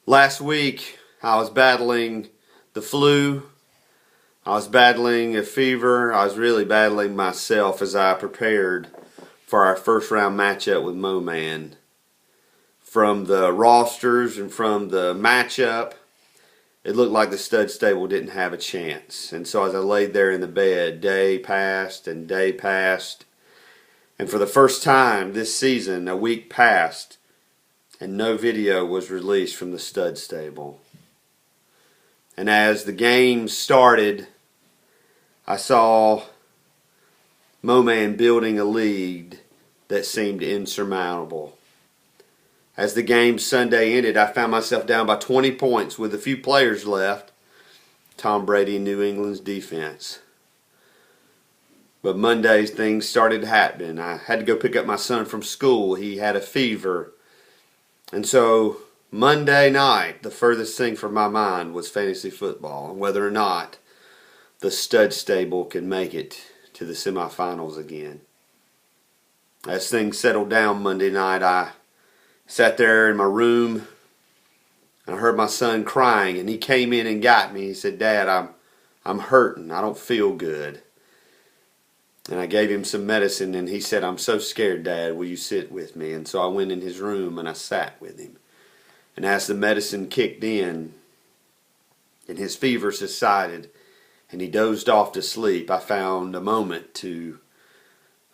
Last week, I was battling the flu. I was battling a fever. I was really battling myself as I prepared for our first round matchup with Moman. From the rosters and from the matchup, it looked like the stud stable didn't have a chance. And so as I laid there in the bed, day passed and day passed. And for the first time this season, a week passed and no video was released from the stud stable. And as the game started, I saw Moman building a lead that seemed insurmountable. As the game Sunday ended, I found myself down by 20 points with a few players left. Tom Brady and New England's defense. But Monday, things started happening. I had to go pick up my son from school. He had a fever. And so Monday night, the furthest thing from my mind was fantasy football and whether or not the stud stable could make it to the semifinals again. As things settled down Monday night, I sat there in my room and I heard my son crying, and he came in and got me. He said, "Dad, I'm hurting. I don't feel good." And I gave him some medicine, and he said, "I'm so scared, Dad. Will you sit with me?" And so I went in his room and I sat with him. And as the medicine kicked in and his fever subsided and he dozed off to sleep, I found a moment to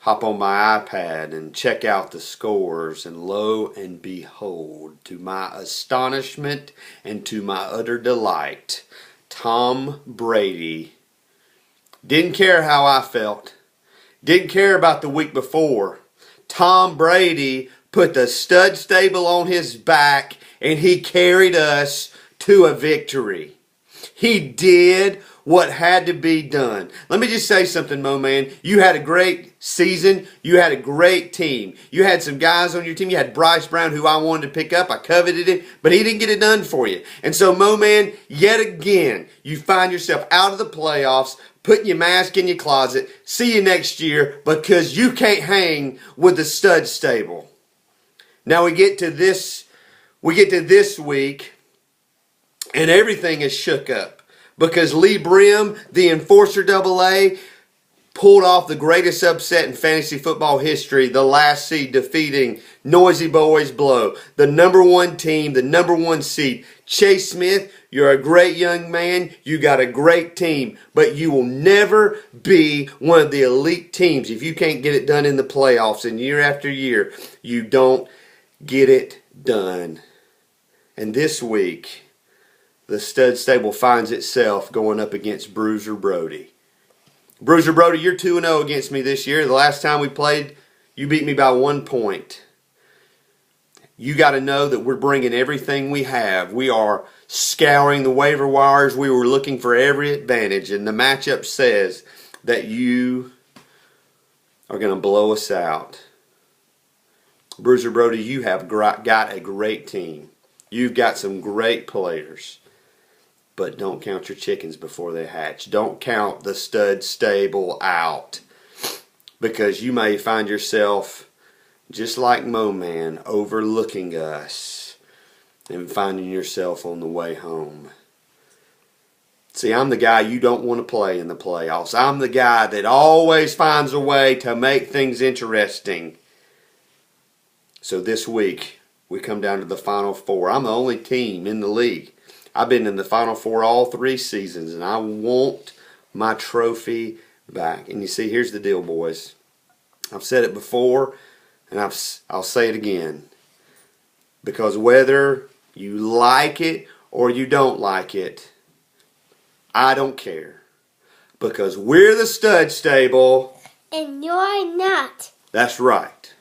hop on my iPad and check out the scores. And lo and behold, to my astonishment and to my utter delight, Tom Brady didn't care how I felt. Didn't care about the week before. Tom Brady put the stud stable on his back and he carried us to a victory. He did what had to be done. Let me just say something, Moman. You had a great season. You had a great team. You had some guys on your team. You had Bryce Brown, who I wanted to pick up. I coveted it, but he didn't get it done for you. And so, Moman, yet again, you find yourself out of the playoffs, putting your mask in your closet. See you next year because you can't hang with the stud stable. Now we get to this week, and everything is shook up. Because Lee Brim, the Enforcer AA, pulled off the greatest upset in fantasy football history, the last seed defeating Noizy Boyz Blow, the number one team, the number one seed. Chase Smith, you're a great young man. You got a great team. But you will never be one of the elite teams if you can't get it done in the playoffs. And year after year, you don't get it done. And this week, the stud stable finds itself going up against Bruiser Brody. Bruiser Brody, you're 2-0 against me this year. The last time we played, you beat me by 1 point. You got to know that we're bringing everything we have. We are scouring the waiver wires. We were looking for every advantage. And the matchup says that you are going to blow us out. Bruiser Brody, you have got a great team. You've got some great players. But don't count your chickens before they hatch. Don't count the stud stable out. Because you may find yourself, just like Moman, overlooking us and finding yourself on the way home. See, I'm the guy you don't want to play in the playoffs. I'm the guy that always finds a way to make things interesting. So this week, we come down to the Final Four. I'm the only team in the league. I've been in the Final Four all 3 seasons, and I want my trophy back. And you see, here's the deal, boys. I've said it before, and I'll say it again. Because whether you like it or you don't like it, I don't care. Because we're the stud stable. And you're not. That's right.